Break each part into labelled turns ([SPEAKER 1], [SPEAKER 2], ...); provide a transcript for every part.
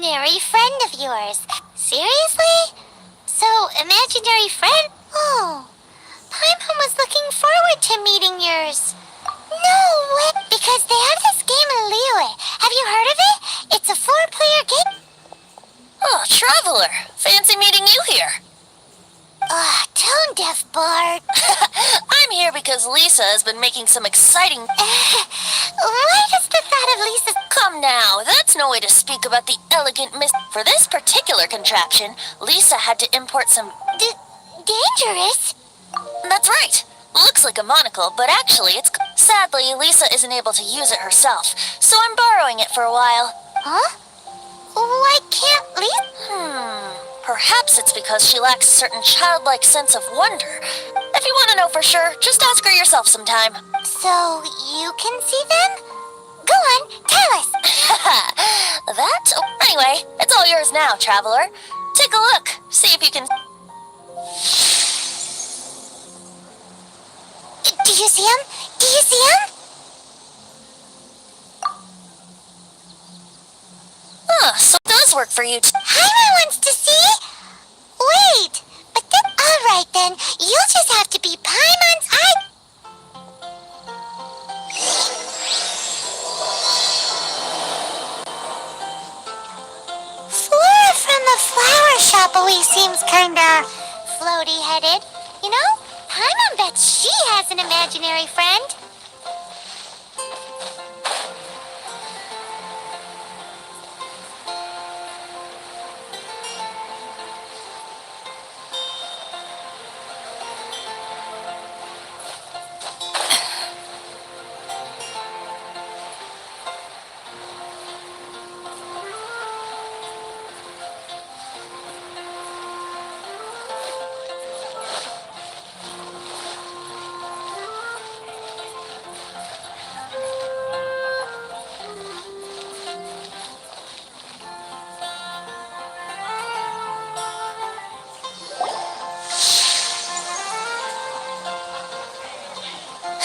[SPEAKER 1] imaginary friend of yours. Seriously? So, imaginary friend? Oh, Paimon was looking forward to meeting yours. No way! Because they have this game in Liyue. Have you heard of it? It's a 4-player game.
[SPEAKER 2] Oh, Traveler! Fancy meeting you here.
[SPEAKER 1] Tone deaf, Bard.
[SPEAKER 2] I'm here because Lisa has been making some exciting...
[SPEAKER 1] Why does the thought of Lisa's...
[SPEAKER 2] Come now, that's no way to speak about the elegant miss... For this particular contraption, Lisa had to import some...
[SPEAKER 1] dangerous?
[SPEAKER 2] That's right. Looks like a monocle, but actually it's... Sadly, Lisa isn't able to use it herself, so I'm borrowing it for a while.
[SPEAKER 1] Huh? Why can't Lisa...
[SPEAKER 2] Perhaps it's because she lacks a certain childlike sense of wonder. If you want to know for sure, just ask her yourself sometime.
[SPEAKER 1] So, you can see them? Go on, tell us.
[SPEAKER 2] That? Anyway, it's all yours now, Traveler. Take a look. See if you can...
[SPEAKER 1] Do you see him? Do you see him?
[SPEAKER 2] So it does work for you.
[SPEAKER 1] Paimon wants to see? Wait, but then... Alright then, you'll just have to be Paimon's eye... Flora from the flower shop always seems kinda... floaty-headed. You know, Paimon bets she has an imaginary friend.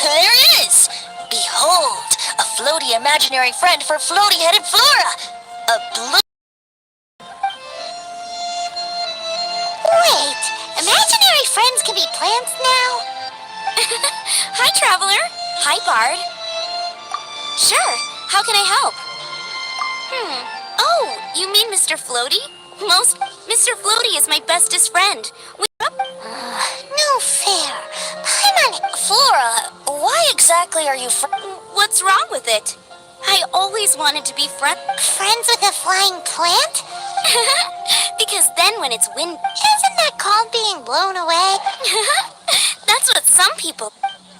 [SPEAKER 2] There it is! Behold, a floaty imaginary friend for floaty-headed Flora! A blue...
[SPEAKER 1] Wait, imaginary friends can be plants now?
[SPEAKER 3] Hi, Traveler. Hi, Bard. Sure, how can I help? Oh, you mean Mr. Floaty? Mr. Floaty is my bestest friend.
[SPEAKER 1] No fair. Paimon...
[SPEAKER 2] Flora, why exactly are you
[SPEAKER 3] What's wrong with it? I always wanted to be
[SPEAKER 1] friends with a flying plant?
[SPEAKER 3] Because then when it's wind...
[SPEAKER 1] Isn't that called being blown away?
[SPEAKER 3] That's what some people...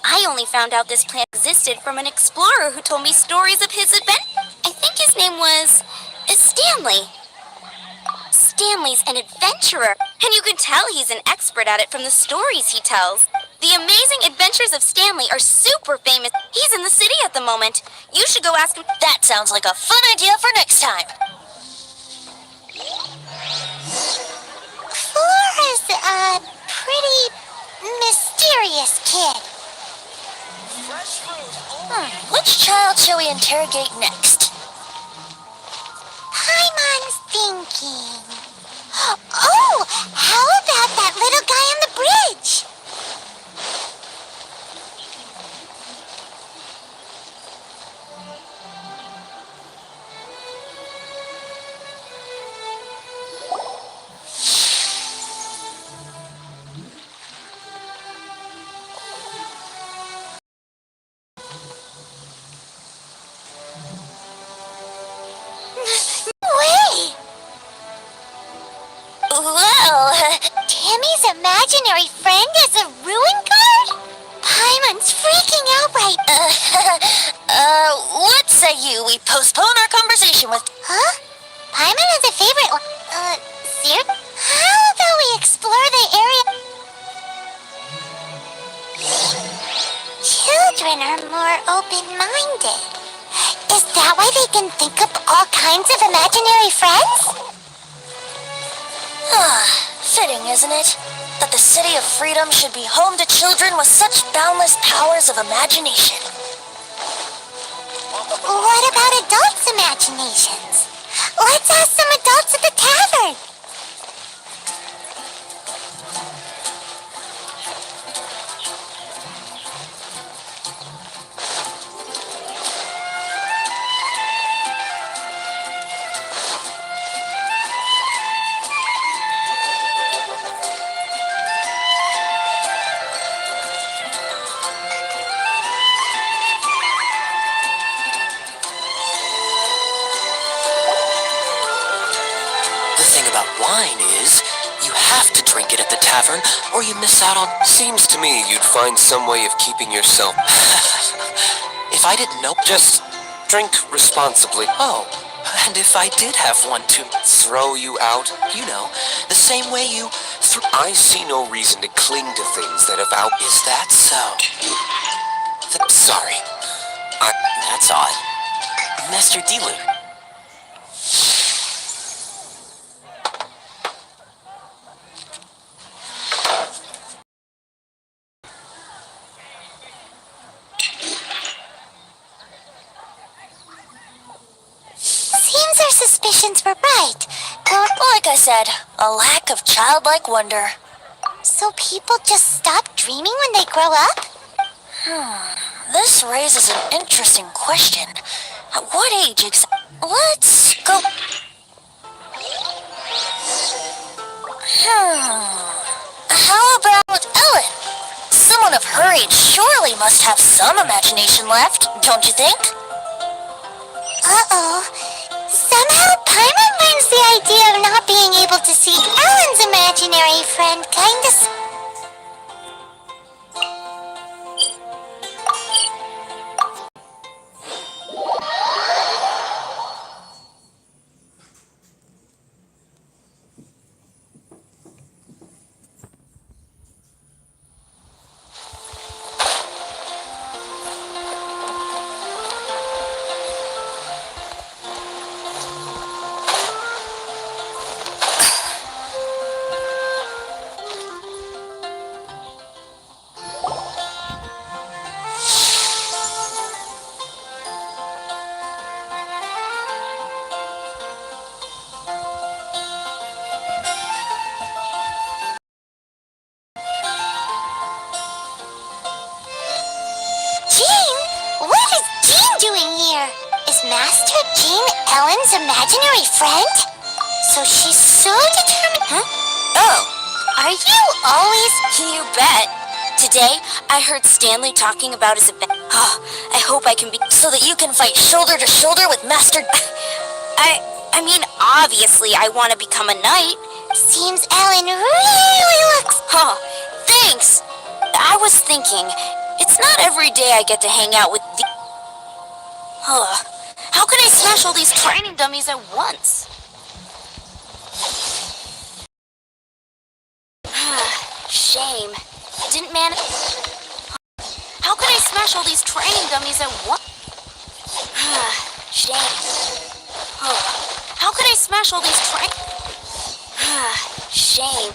[SPEAKER 3] I only found out this plant existed from an explorer who told me stories of his adventure. I think his name was... Stanley. Stanley's an adventurer, and you can tell he's an expert at it from the stories he tells. The amazing adventures of Stanley are super famous. He's in the city at the moment. You should go ask him.
[SPEAKER 2] That sounds like a fun idea for next time.
[SPEAKER 1] Flora's a pretty mysterious kid.
[SPEAKER 2] Which child shall we interrogate next?
[SPEAKER 1] Paimon's thinking. Oh, how about that little guy on the bridge?
[SPEAKER 2] Well,
[SPEAKER 1] Timmy's imaginary friend is a ruin guard? Paimon's freaking out right
[SPEAKER 2] what say you we postpone our conversation with...
[SPEAKER 1] Huh? Paimon has a favorite one. Sir? How about we explore the area? Children are more open-minded. Is that why they can think up all kinds of imaginary friends?
[SPEAKER 2] Fitting, isn't it? That the City of Freedom should be home to children with such boundless powers of imagination.
[SPEAKER 1] What about adults' imaginations? Let's ask some adults
[SPEAKER 4] The thing about wine is, you have to drink it at the tavern, or you miss out on...
[SPEAKER 5] Seems to me you'd find some way of keeping yourself...
[SPEAKER 4] If I didn't know...
[SPEAKER 5] Just drink responsibly.
[SPEAKER 4] Oh, and if I did have one to...
[SPEAKER 5] Throw you out?
[SPEAKER 4] You know, the same way you...
[SPEAKER 5] I see no reason to cling to things that have out...
[SPEAKER 4] Is that so?
[SPEAKER 5] Sorry.
[SPEAKER 4] That's odd. Master Dilu.
[SPEAKER 1] Seems our suspicions were right.
[SPEAKER 2] Like I said, a lack of childlike wonder.
[SPEAKER 1] So people just stop dreaming when they grow up?
[SPEAKER 2] This raises an interesting question. At what age exactly? Let's go... How about Ellen? Someone of her age surely must have some imagination left, don't you think?
[SPEAKER 1] Uh-oh. Somehow Paimon finds the idea of not being able to see Ellen's imaginary friend kinda... Master Jean Ellen's imaginary friend? So she's so determined... Huh?
[SPEAKER 3] Oh,
[SPEAKER 1] Are you always...
[SPEAKER 3] you bet. Today, I heard Stanley talking about his event. Oh, I hope I can be...
[SPEAKER 2] So that you can fight shoulder to shoulder with Master...
[SPEAKER 3] I mean, obviously, I want to become a knight.
[SPEAKER 1] Seems Ellen really looks...
[SPEAKER 3] Oh, thanks. I was thinking, it's not every day I get to hang out with the... How can I smash all these training dummies at once? Shame. Didn't man... How can I smash all these training dummies at once? Shame. How can I smash all these Shame.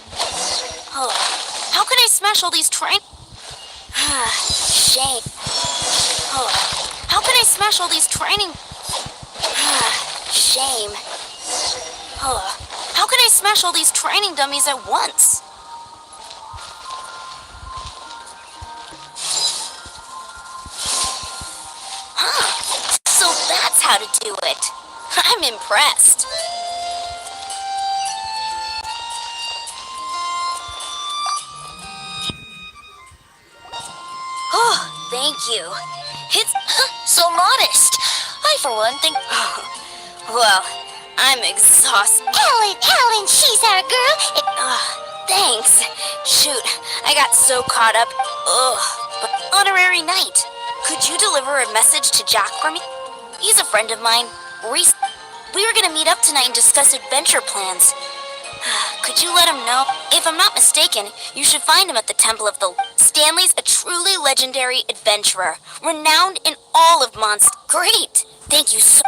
[SPEAKER 3] How can I smash all these Shame. How can I smash all these training... Shame. How can I smash all these training dummies at once? So that's how to do it. I'm impressed. Oh, thank you. It's
[SPEAKER 2] So modest. I, for one, think...
[SPEAKER 3] well, I'm exhausted.
[SPEAKER 1] Ellen, she's our girl.
[SPEAKER 3] Thanks. Shoot, I got so caught up. But honorary knight. Could you deliver a message to Jack for me? He's a friend of mine. We were gonna meet up tonight and discuss adventure plans. Could you let him know? If I'm not mistaken, you should find him at the Temple of the... Stanley's a truly legendary adventurer, renowned in all of Monst... Great! Thank you so...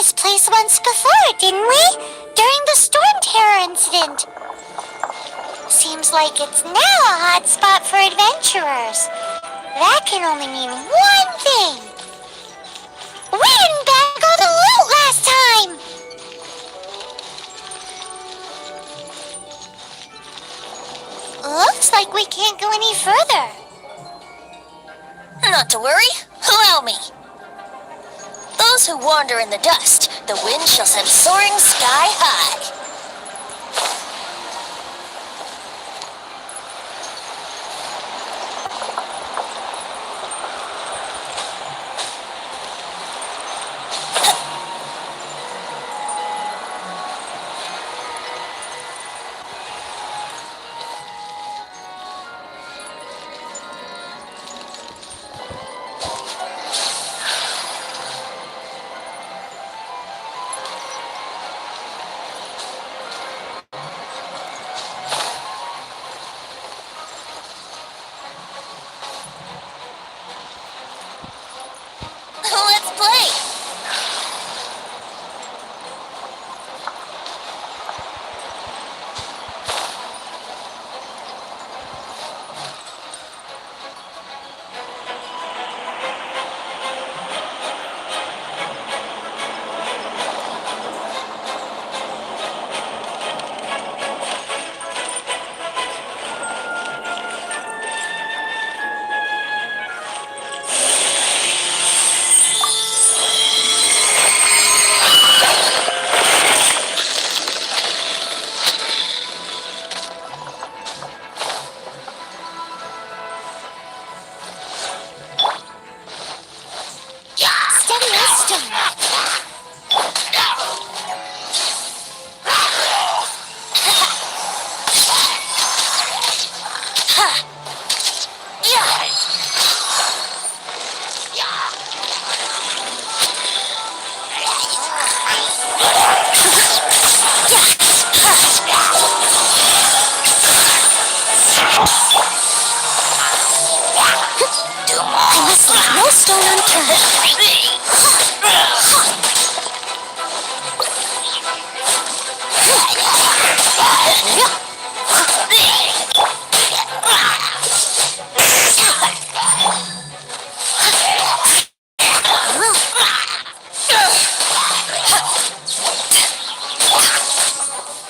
[SPEAKER 1] this place once before, didn't we? During the storm terror incident. Seems like it's now a hot spot for adventurers. That can only mean one thing. We didn't bag all the loot last time! Looks like we can't go any further.
[SPEAKER 2] Not to worry. Allow me. Those who wander in the dust, the wind shall send soaring sky high. Let's play!
[SPEAKER 3] I must leave no stone unturned.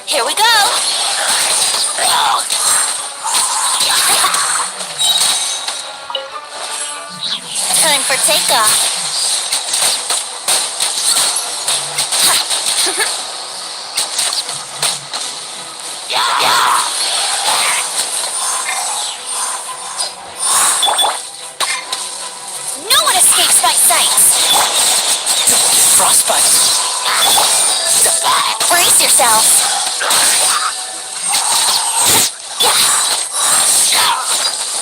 [SPEAKER 2] Here we go! Time for takeoff. No one escapes my sights!
[SPEAKER 4] Frostbite.
[SPEAKER 2] Brace yourselves!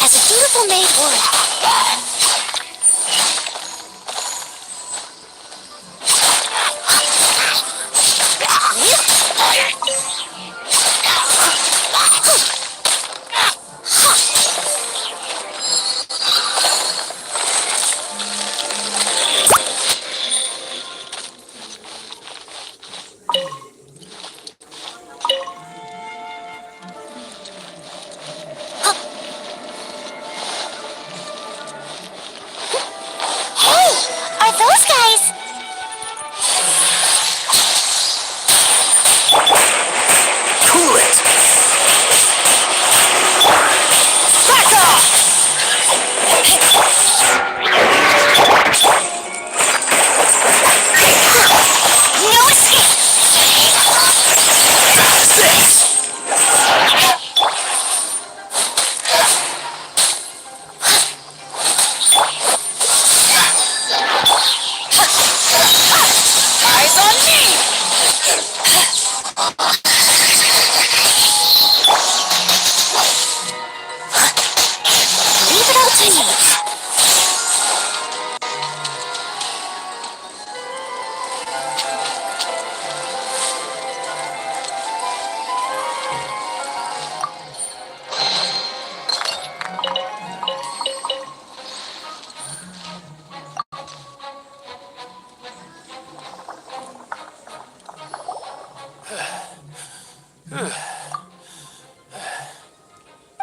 [SPEAKER 3] As a dutiful maid would.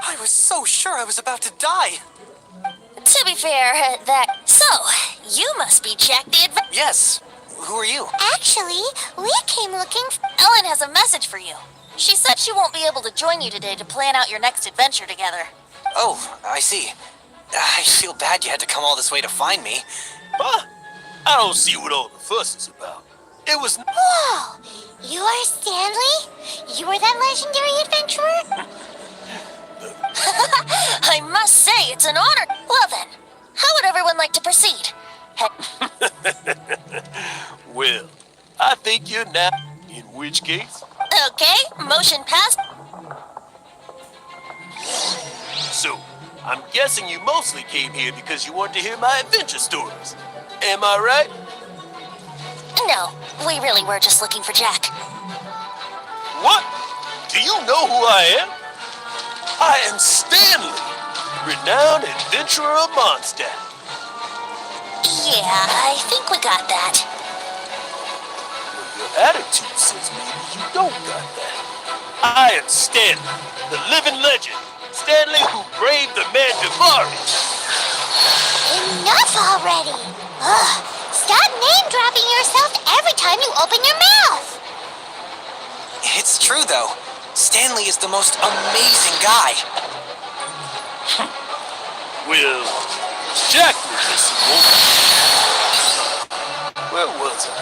[SPEAKER 4] I was so sure I was about to die.
[SPEAKER 2] To be fair, So, you must be Jack the
[SPEAKER 4] Yes. Who are you?
[SPEAKER 1] Actually, we came looking for...
[SPEAKER 2] Ellen has a message for you. She said she won't be able to join you today to plan out your next adventure together.
[SPEAKER 4] Oh, I see. I feel bad you had to come all this way to find me.
[SPEAKER 5] Huh? I don't see what all the fuss is about. It was...
[SPEAKER 1] Whoa! You are Stanley? You were that legendary adventurer?
[SPEAKER 2] I must say, it's an honor. Well then, how would everyone like to proceed?
[SPEAKER 5] Well, I think you're now... In which case...
[SPEAKER 2] Okay, motion passed.
[SPEAKER 5] So, I'm guessing you mostly came here because you wanted to hear my adventure stories. Am I right?
[SPEAKER 2] No, we really were just looking for Jack.
[SPEAKER 5] What? Do you know who I am? I am Stanley, renowned adventurer of Mondstadt.
[SPEAKER 2] Yeah, I think we got that.
[SPEAKER 5] Your attitude says maybe you don't got that. I am Stanley, the living legend. Stanley who braved the Mandivari.
[SPEAKER 1] Enough already! Ugh! Stop name-dropping yourself every time you open your mouth!
[SPEAKER 4] It's true, though. Stanley is the most amazing guy.
[SPEAKER 5] Well, Jack was missing one. Where was I?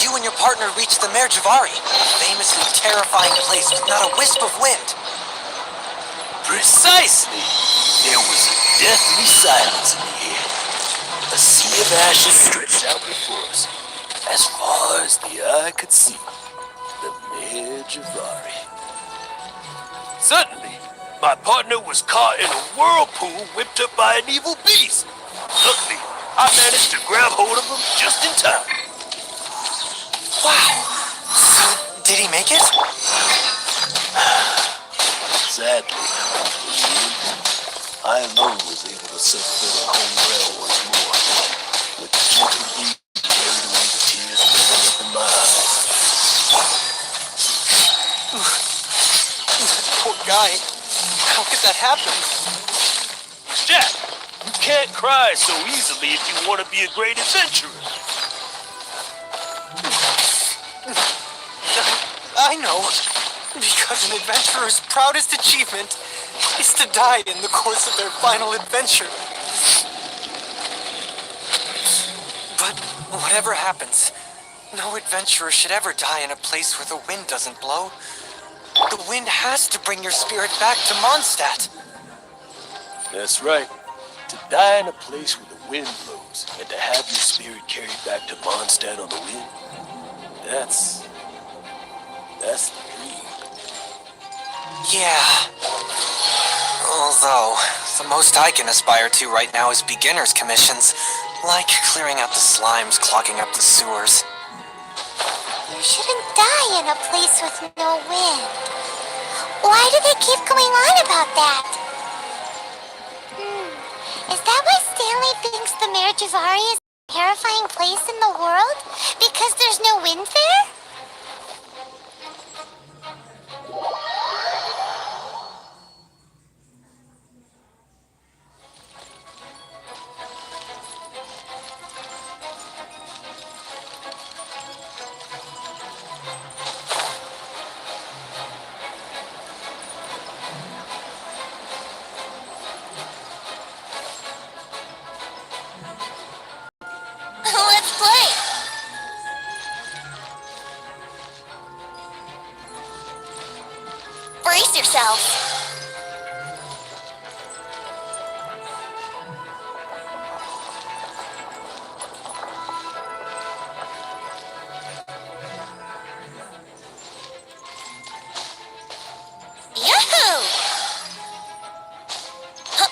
[SPEAKER 4] You and your partner reached the Merjavari, a famously terrifying place with not a wisp of wind.
[SPEAKER 5] Precisely. There was a deathly silence in the air. A sea of ashes stretched out before us, as far as the eye could see. The Merjavari. Suddenly, my partner was caught in a whirlpool whipped up by an evil beast. Luckily, I managed to grab hold of him just in time.
[SPEAKER 4] Wow. So, did he make it?
[SPEAKER 5] Sadly, I alone was able to set foot on home rail once more. With the gentle breeze carried away the tears welling up in my eyes.
[SPEAKER 4] Poor guy. How could that happen?
[SPEAKER 5] Jack, you can't cry so easily if you want to be a great adventurer.
[SPEAKER 4] I know. Because an adventurer's proudest achievement is to die in the course of their final adventure. But whatever happens, no adventurer should ever die in a place where the wind doesn't blow. The wind has to bring your spirit back to Mondstadt.
[SPEAKER 5] That's right. To die in a place where the wind blows and to have your spirit carried back to Mondstadt on the wind, that's the dream.
[SPEAKER 4] Yeah. Although, the most I can aspire to right now is beginner's commissions, like clearing out the slimes clogging up the sewers.
[SPEAKER 1] You shouldn't die in a place with no wind. Why do they keep going on about that? Is that why Stanley thinks the Merjavari is a terrifying place in the world? Because there's no wind there?
[SPEAKER 2] Let's play! Brace yourself. Yahoo! Huh.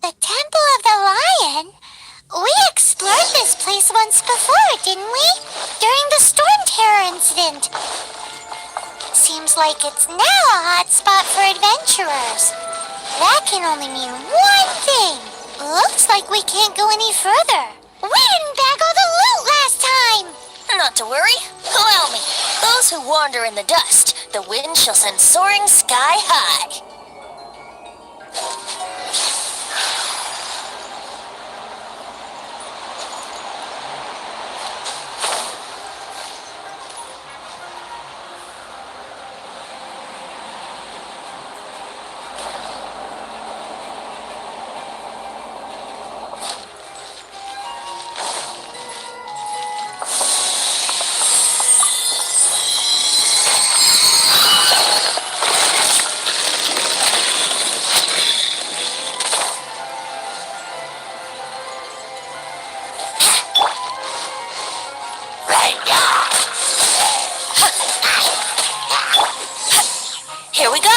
[SPEAKER 1] The Temple of the Lion? We explored this place once before, didn't we? During the Storm Terror incident. Seems like it's now a hot spot for adventurers. That can only mean one thing. Looks like we can't go any further. We didn't bag all the loot last time.
[SPEAKER 2] Not to worry. Allow me. Those who wander in the dust, the wind shall send soaring sky high. Here we go.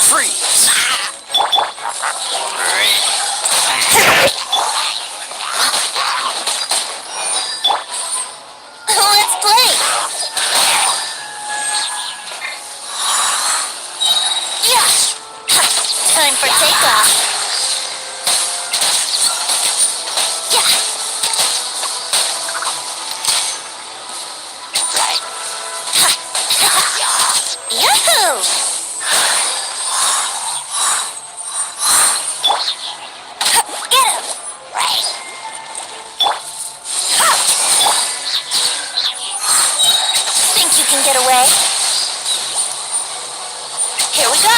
[SPEAKER 4] Freeze!
[SPEAKER 2] Let's play. Yeah. Time for takeoff. Yeah. Yahoo! Get him! Think you can get away? Here we go!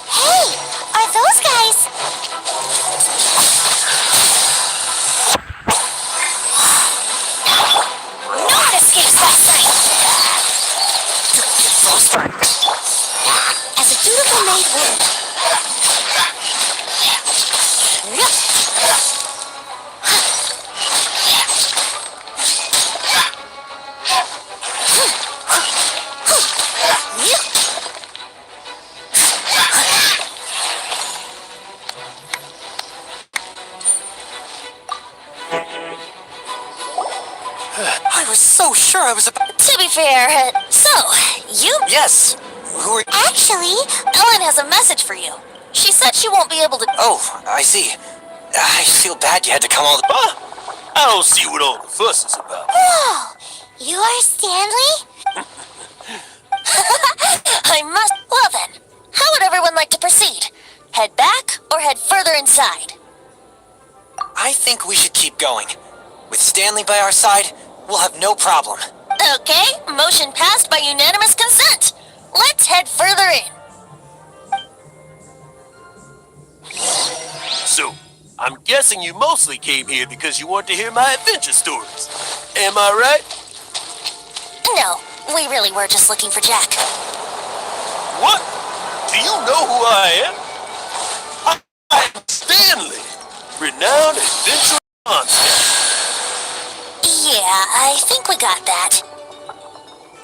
[SPEAKER 1] Hey, are those guys?
[SPEAKER 2] No one escapes that sight!
[SPEAKER 3] As a dutiful maid would.
[SPEAKER 4] I was so sure I was about...
[SPEAKER 2] To be fair, so, you...
[SPEAKER 4] Yes! Who are...
[SPEAKER 1] Actually,
[SPEAKER 2] Ellen has a message for you. She said she won't be able to...
[SPEAKER 4] Oh, I see. I feel bad you had to come all the...
[SPEAKER 5] Huh? I don't see what all the fuss is about.
[SPEAKER 1] whoa, you are Stanley?
[SPEAKER 2] I must... Well then, how would everyone like to proceed? Head back or head further inside?
[SPEAKER 4] I think we should keep going. With Stanley by our side, we'll have no problem.
[SPEAKER 2] Okay, motion passed by unanimous consent. Let's head further in.
[SPEAKER 5] So, I'm guessing you mostly came here because you want to hear my adventure stories. Am I right?
[SPEAKER 2] No, we really were just looking for Jack.
[SPEAKER 5] What? Do you know who I am? I'm Stanley. Renowned adventure monster.
[SPEAKER 2] Yeah, I think we got that.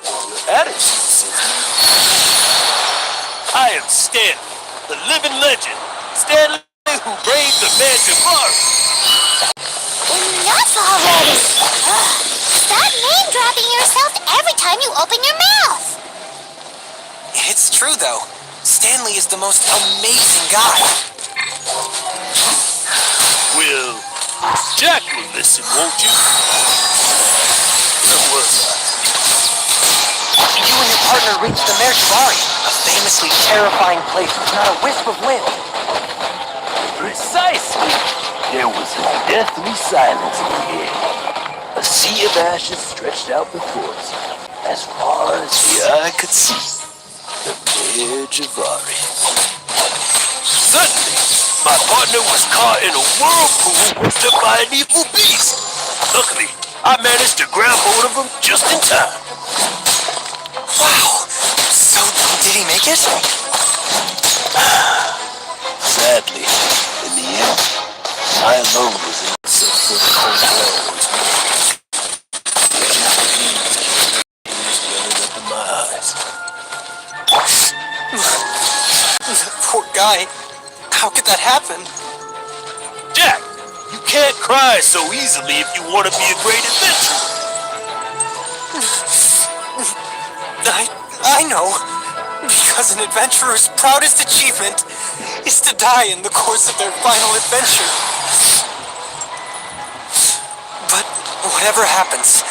[SPEAKER 5] Your attitude says I am Stanley, the living legend. Stanley who braved the magic bar.
[SPEAKER 1] Enough already! Ugh. Stop name-dropping yourself every time you open your mouth!
[SPEAKER 4] It's true, though. Stanley is the most amazing guy.
[SPEAKER 5] Well, Jack will listen, won't you? Where was I?
[SPEAKER 4] You and your partner reached the Mershvari, a famously terrifying place with not a wisp of wind.
[SPEAKER 5] Precisely. There was a deathly silence in the air. A sea of ashes stretched out before us, as far as the eye could see. The Mershvari. Suddenly, my partner was caught in a whirlpool whipped up by an evil beast. Luckily, I managed to grab hold of him just in time.
[SPEAKER 4] Wow! So, did he make it?
[SPEAKER 5] Sadly, in the end, I alone was in so for the cold blows. Tears welling up in my eyes.
[SPEAKER 4] Poor guy. How could that happen?
[SPEAKER 5] Jack, you can't cry so easily if you want to be a great adventurer.
[SPEAKER 4] I know. Because an adventurer's proudest achievement is to die in the course of their final adventure. But whatever happens,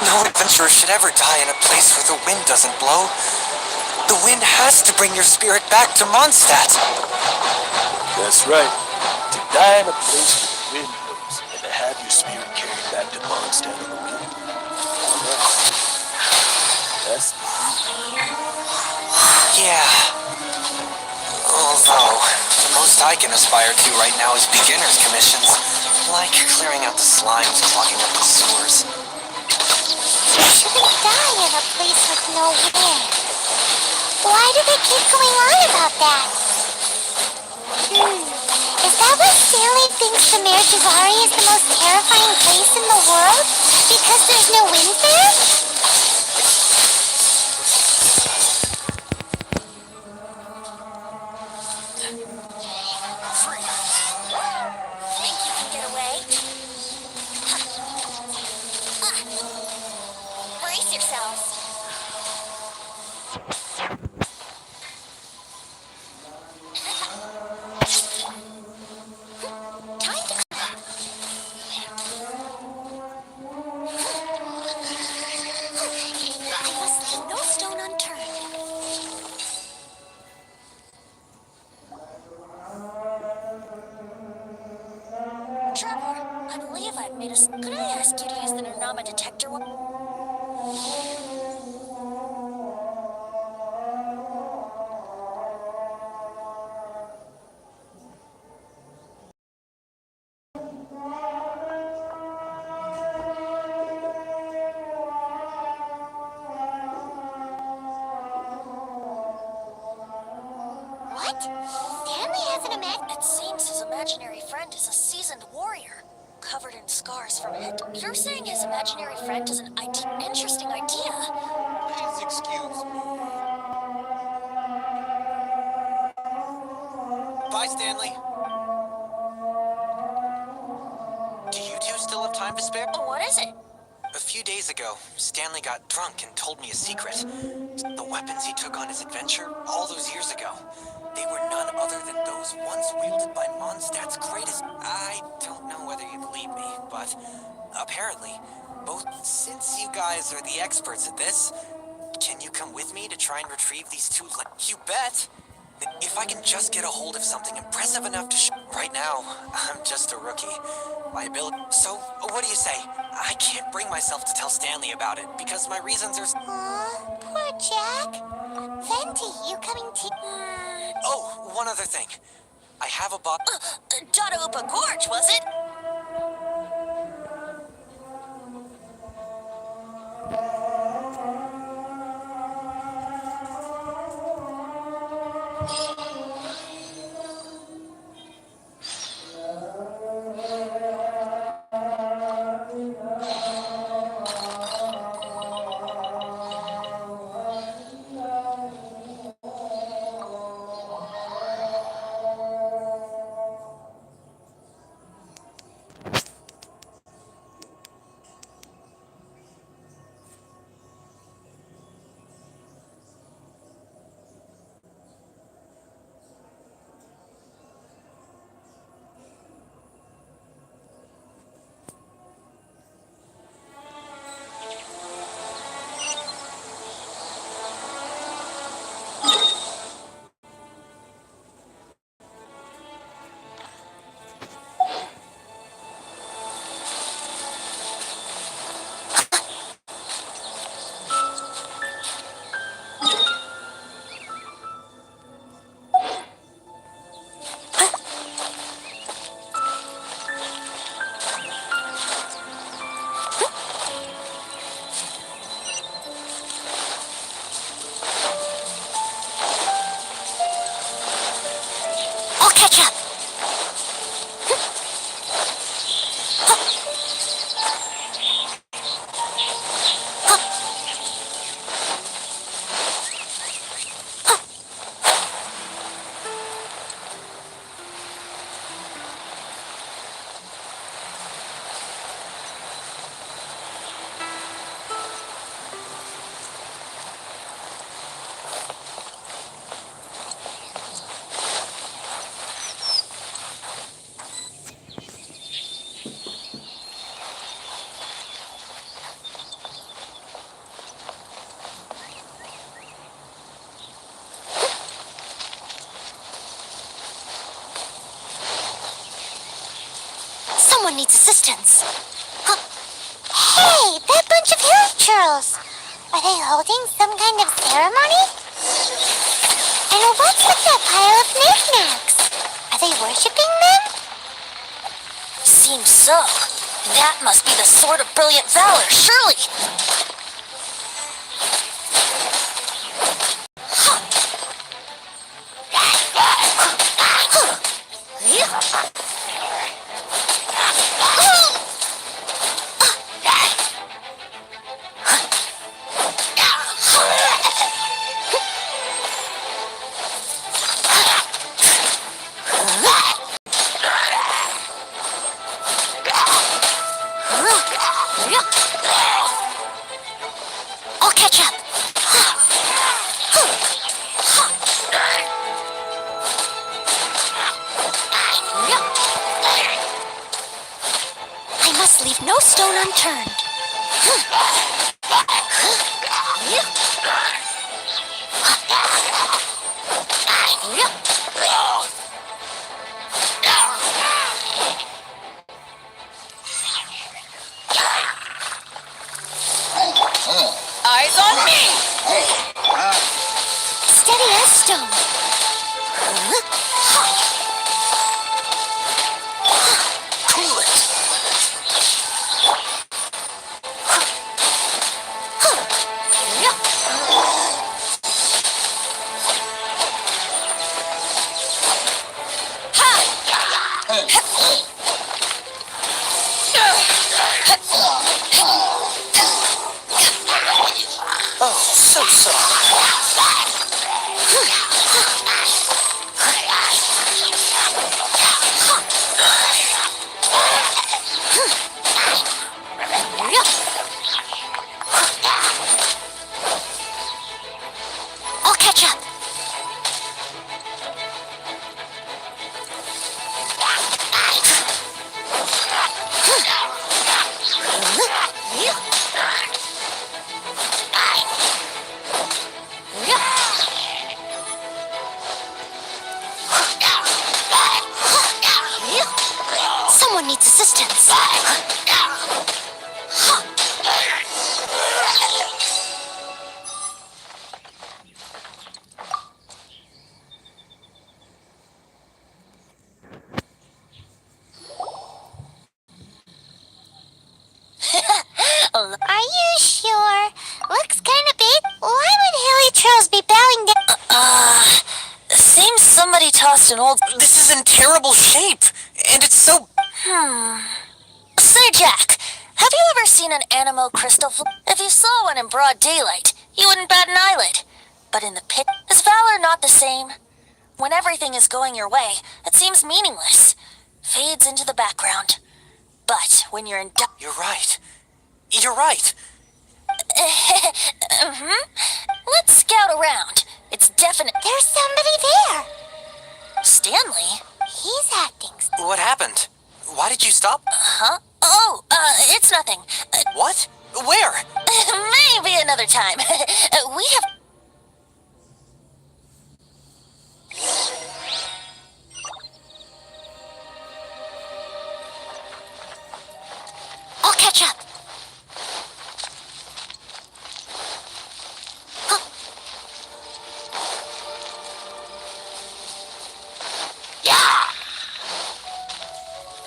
[SPEAKER 4] no adventurer should ever die in a place where the wind doesn't blow. The wind has to bring your spirit back to Mondstadt.
[SPEAKER 5] That's right. To die in a place where the wind blows and to have your spirit carried back to Mondstadt on the wind. That's the
[SPEAKER 4] Yeah. Although, the most I can aspire to right now is beginner's commissions. Like clearing out the slimes clogging up the sewers.
[SPEAKER 1] You shouldn't die in a place with no wind. Why do they keep going on about that? Is that why Stanley thinks the Mershvari is the most terrifying place in the world? Because there's no wind there?
[SPEAKER 2] Think you can get away? Brace yourselves. Time to I must leave no stone unturned. Trevor, I believe I've made a... Could I ask you to use the Nernama detector?
[SPEAKER 1] What? Stanley has an
[SPEAKER 2] It seems his imaginary friend is a seasoned warrior, covered in scars from head to... You're saying his imaginary friend is an interesting idea.
[SPEAKER 5] Please excuse me.
[SPEAKER 4] Bye, Stanley. Do you two still have time to spare?
[SPEAKER 2] Oh, what is it?
[SPEAKER 4] A few days ago, Stanley got drunk and told me a secret. The weapons he took on his adventure all those years ago, they were none other than those once wielded by Mondstadt's greatest... I don't know whether you believe me, but apparently, since you guys are the experts at this, can you come with me to try and retrieve these two... You bet! If I can just get a hold of something impressive enough to Right now, I'm just a rookie. My ability... So, what do you say? I can't bring myself to tell Stanley about it, because my reasons are...
[SPEAKER 1] Aw, poor Jack. Venti, you coming too?
[SPEAKER 4] Oh, one other thing. I have a
[SPEAKER 2] Dada Upa Gorge, was it?
[SPEAKER 1] Someone needs assistance. Huh. Hey, that bunch of hillchurls! Are they holding some kind of ceremony? And what's with that pile of knickknacks? Are they worshipping them?
[SPEAKER 2] Seems so. That must be the sword of brilliant valor, surely.
[SPEAKER 1] I'll catch up. I must leave no stone unturned.
[SPEAKER 2] Eyes on me!
[SPEAKER 1] Steady as stone.
[SPEAKER 2] Cool it. Oh, so soft.
[SPEAKER 1] I'll catch up. Someone needs assistance. Are you sure? Looks kinda big. Why would hilly trolls be bowing down?
[SPEAKER 2] Seems somebody tossed an old...
[SPEAKER 4] This is in terrible shape, and it's so...
[SPEAKER 2] Say, Jack, have you ever seen an animo crystal? If you saw one in broad daylight, you wouldn't bat an eyelid. But in the pit, is valor not the same? When everything is going your way, it seems meaningless. Fades into the background. But when you're in...
[SPEAKER 4] You're right. You're right.
[SPEAKER 2] Let's scout around. It's definite...
[SPEAKER 1] There's somebody there.
[SPEAKER 2] Stanley?
[SPEAKER 1] He's acting.
[SPEAKER 4] What happened? Why did you stop?
[SPEAKER 2] Huh? Oh, it's nothing.
[SPEAKER 4] What? Where?
[SPEAKER 2] Maybe another time. We have...
[SPEAKER 1] I'll catch up.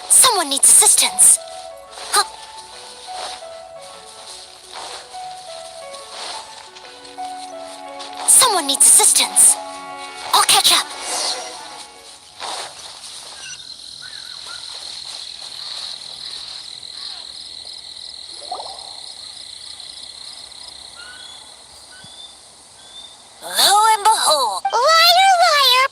[SPEAKER 1] Someone needs assistance. Someone needs assistance. I'll catch up.
[SPEAKER 2] Lo and behold.
[SPEAKER 1] Liar,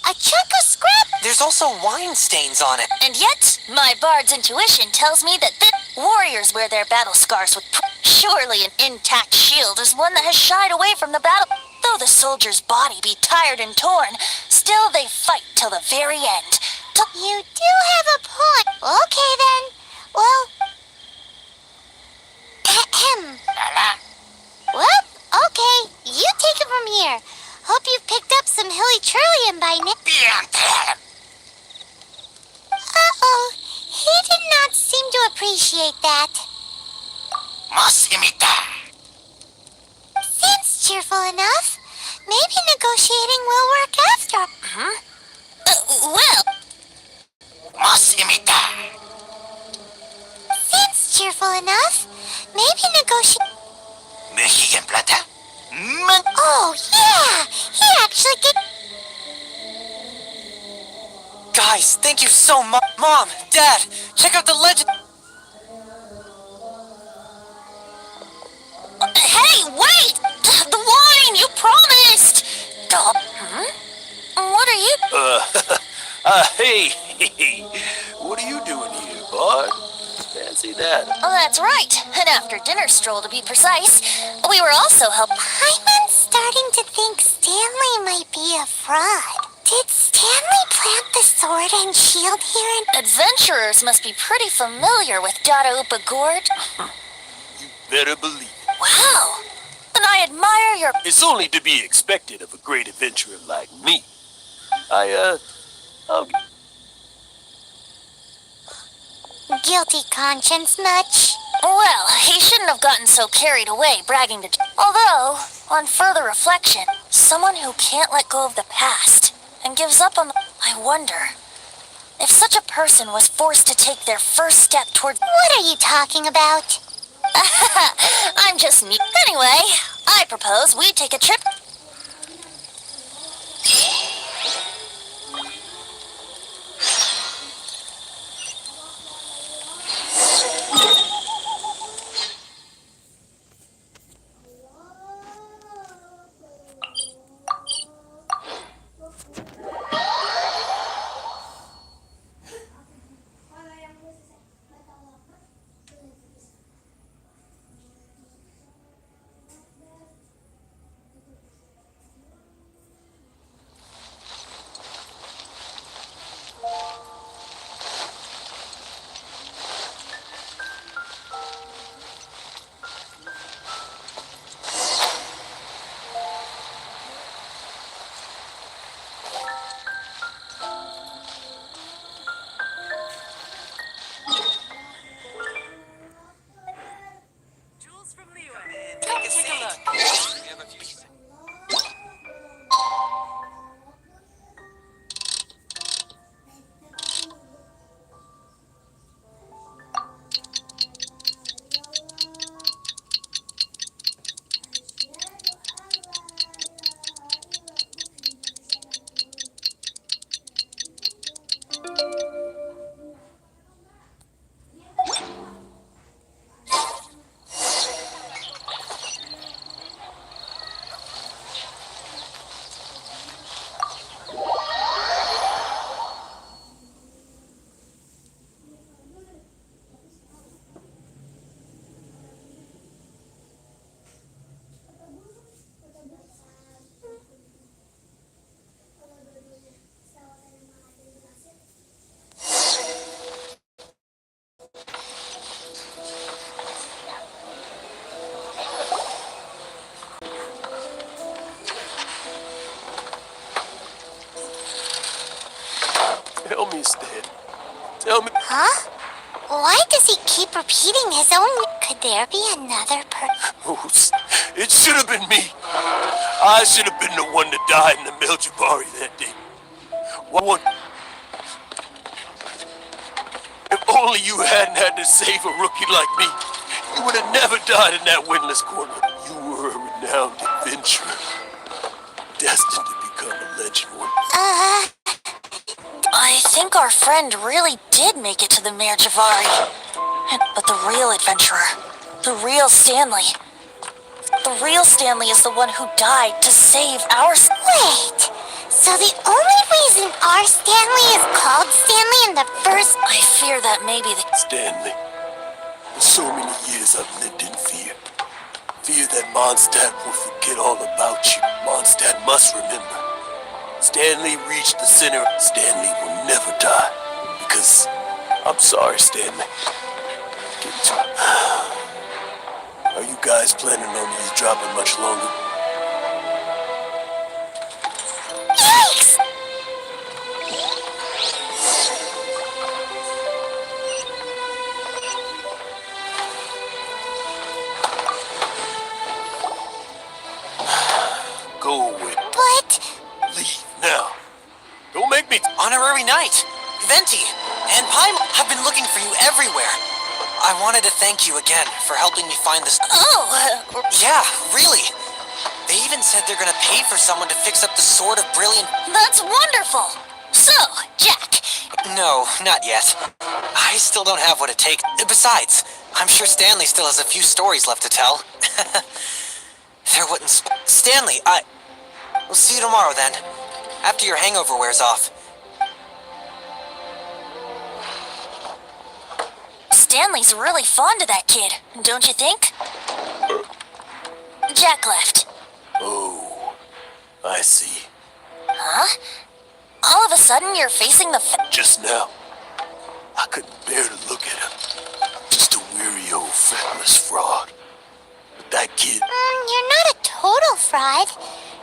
[SPEAKER 1] a chunk of scrap.
[SPEAKER 4] There's also wine stains on it.
[SPEAKER 2] And yet, my bard's intuition tells me that warriors wear their battle scars with surely an intact shield is one that has shied away from the battle. Though the soldier's body be tired and torn, still they fight till the very end.
[SPEAKER 1] You do have a point. Okay then. Well, well, okay. You take it from here. Hope you've picked up some hilly trillium by now. Uh-oh. He did not seem to appreciate that.
[SPEAKER 5] Mas imita.
[SPEAKER 1] Seems cheerful enough. Maybe negotiating will work after.
[SPEAKER 3] Well,
[SPEAKER 5] Mas imita.
[SPEAKER 1] Seems cheerful enough. Maybe negotiate.
[SPEAKER 5] Mexican plata.
[SPEAKER 1] Oh, yeah! He actually get.
[SPEAKER 4] Guys, thank you so much. Mom, Dad, check out the legend.
[SPEAKER 3] hey, wait! The wine, you promised! What are you...
[SPEAKER 5] Hey, what are you doing here, Bart? Fancy that.
[SPEAKER 2] Oh, that's right. An after-dinner stroll, to be precise. We were also helping...
[SPEAKER 1] Paimon's starting to think Stanley might be a fraud. Did Stanley plant the sword and shield here in...
[SPEAKER 2] Adventurers must be pretty familiar with Upa Gorge.
[SPEAKER 5] Better believe it.
[SPEAKER 2] Wow. Then I admire your...
[SPEAKER 5] It's only to be expected of a great adventurer like me. I'll...
[SPEAKER 1] Guilty conscience much?
[SPEAKER 2] Well, he shouldn't have gotten so carried away bragging to... Although, on further reflection, someone who can't let go of the past and gives up on the... I wonder, if such a person was forced to take their first step toward...
[SPEAKER 1] What are you talking about?
[SPEAKER 2] I'm just me. Anyway, I propose we take a trip...
[SPEAKER 4] Take a look.
[SPEAKER 5] Tell me, Stan. Tell me.
[SPEAKER 1] Huh? Why does he keep repeating his own... Could there be another
[SPEAKER 5] It should have been me. I should have been the one to die in the Meljabari that day. What? If only you hadn't had to save a rookie like me, you would have never died in that windless corner. You were a renowned adventurer, destined to become a legend one.
[SPEAKER 2] I think our friend really did make it to the Mayor Javari. But the real adventurer, the real Stanley is the one who died to save our...
[SPEAKER 1] Wait! So the only reason our Stanley is called Stanley in the first...
[SPEAKER 2] I fear that may be the...
[SPEAKER 5] Stanley, for so many years I've lived in fear. Fear that Mondstadt will forget all about you. Mondstadt must remember. Stanley reached the center. Stanley will never die. Because... I'm sorry, Stanley. Are you guys planning on eavesdropping much longer?
[SPEAKER 1] Yikes!
[SPEAKER 4] every night. Venti and Paimon have been looking for you everywhere. I wanted to thank you again for helping me find this. Yeah, really. They even said they're gonna pay for someone to fix up the Sword of Brilliant.
[SPEAKER 2] That's wonderful. So, Jack,
[SPEAKER 4] No, not yet. I still don't have what it takes. Besides, I'm sure Stanley still has a few stories left to tell. There wouldn't. Stanley, we'll see you tomorrow then. After your hangover wears off.
[SPEAKER 2] Stanley's really fond of that kid, don't you think? Jack left.
[SPEAKER 5] Oh, I see.
[SPEAKER 2] Huh? All of a sudden, you're facing the
[SPEAKER 5] Just now, I couldn't bear to look at him. Just a weary old feckless fraud. But that kid...
[SPEAKER 1] You're not a total fraud.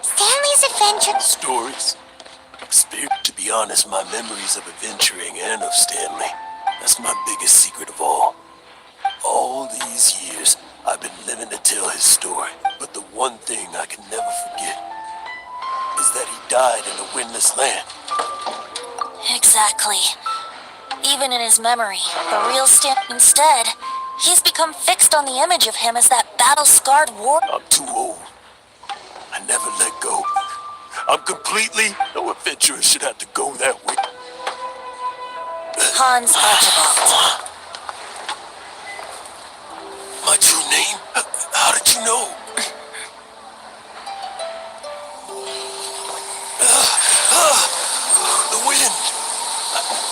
[SPEAKER 1] Stanley's adventure...
[SPEAKER 5] Stories. Experience. To be honest, my memories of adventuring and of Stanley, that's my biggest secret of all. All these years, I've been living to tell his story. But the one thing I can never forget is that he died in a windless land.
[SPEAKER 2] Exactly. Even in his memory, the real Instead, he's become fixed on the image of him as that battle-scarred war...
[SPEAKER 5] I'm too old. I never let go. I'm completely... No adventurer should have to go that way.
[SPEAKER 2] Hans Archibald.
[SPEAKER 5] My true name? How did you know? The wind.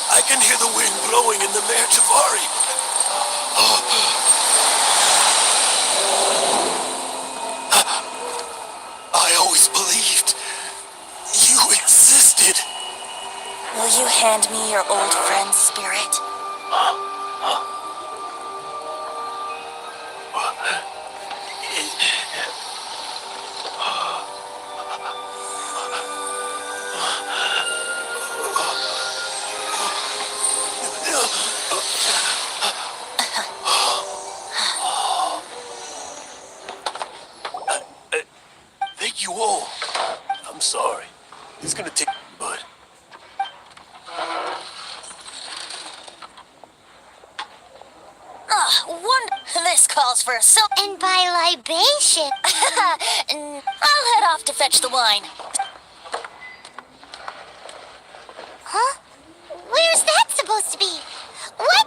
[SPEAKER 5] I can hear the wind blowing in the Mare Javari. I always believed you existed.
[SPEAKER 2] Will you hand me your old friend's spirit?
[SPEAKER 5] Thank you all. I'm sorry. It's gonna take, but...
[SPEAKER 2] This calls for a
[SPEAKER 1] And by libation.
[SPEAKER 2] I'll head off to fetch the wine.
[SPEAKER 1] Huh? Where's that supposed to be? What?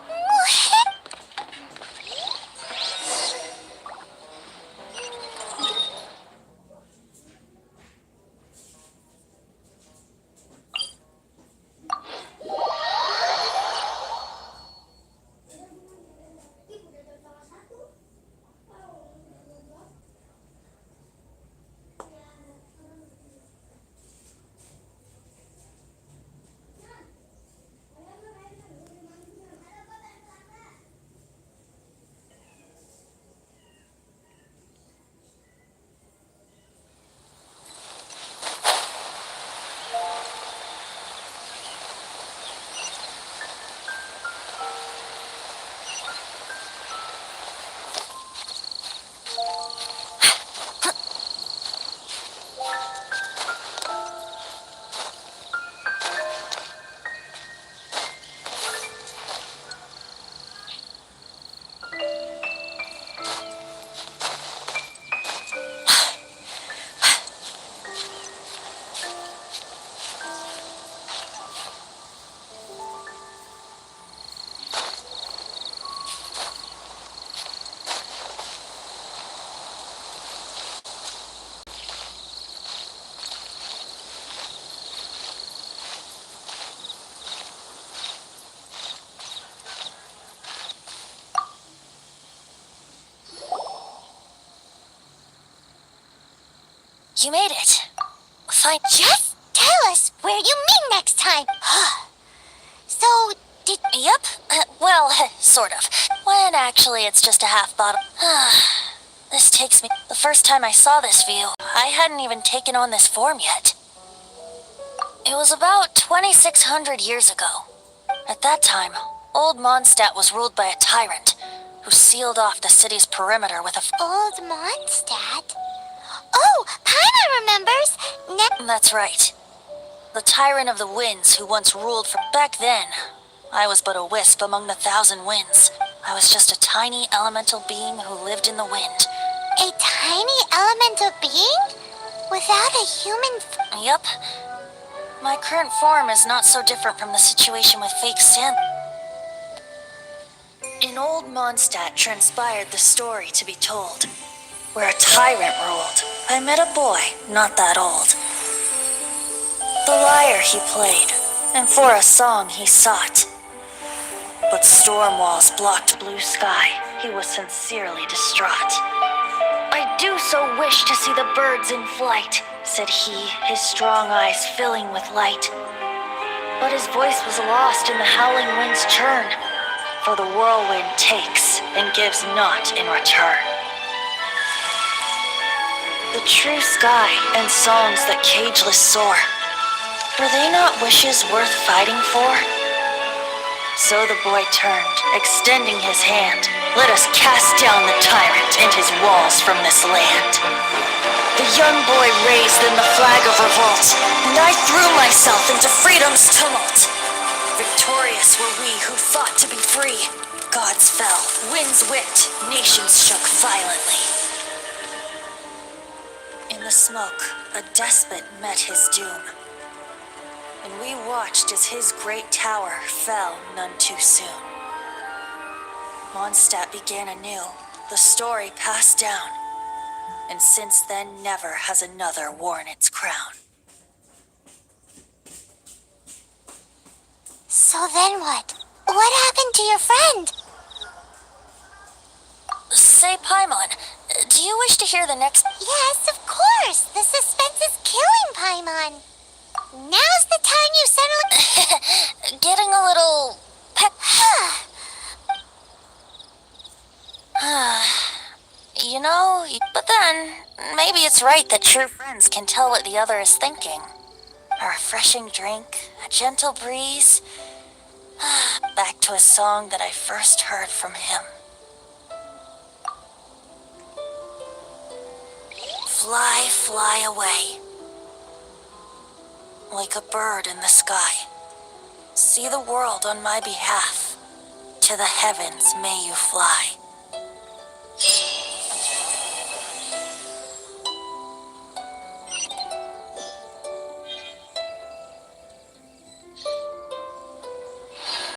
[SPEAKER 2] You made it. Fine.
[SPEAKER 1] Just tell us where you meet next time. So, did...
[SPEAKER 2] Yep. Well, sort of. When actually it's just a half bottle. This takes me... The first time I saw this view, I hadn't even taken on this form yet. It was about 2,600 years ago. At that time, old Mondstadt was ruled by a tyrant who sealed off the city's perimeter with a...
[SPEAKER 1] Old Mondstadt? Oh, Paimon remembers.
[SPEAKER 2] That's right. The tyrant of the winds who once ruled for back then. I was but a wisp among the thousand winds. I was just a tiny elemental being who lived in the wind.
[SPEAKER 1] A tiny elemental being? Without a human...
[SPEAKER 2] Yup. My current form is not so different from the situation with fake sand. In old Mondstadt transpired the story to be told, where a tyrant ruled. I met a boy, not that old. The lyre he played, and for a song he sought. But storm walls blocked blue sky. He was sincerely distraught. I do so wish to see the birds in flight, said he, his strong eyes filling with light. But his voice was lost in the howling wind's churn, for the whirlwind takes and gives not in return. The true sky and songs that cageless soar, were they not wishes worth fighting for? So the boy turned, extending his hand. Let us cast down the tyrant and his walls from this land. The young boy raised then the flag of revolt, and I threw myself into freedom's tumult. Victorious were we who fought to be free. Gods fell, winds whipped, nations shook violently. In the smoke, a despot met his doom, and we watched as his great tower fell none too soon. Mondstadt began anew, the story passed down, and since then never has another worn its crown.
[SPEAKER 1] So then what? What happened to your friend?
[SPEAKER 2] Say, Paimon, do you wish to hear the next...
[SPEAKER 1] Yes, of course. The suspense is killing, Paimon. Now's the time you settle...
[SPEAKER 2] Getting a little... You know, but then, maybe it's right that true friends can tell what the other is thinking. A refreshing drink, a gentle breeze. Back to a song that I first heard from him. Fly, fly away. Like a bird in the sky. See the world on my behalf. To the heavens may you fly.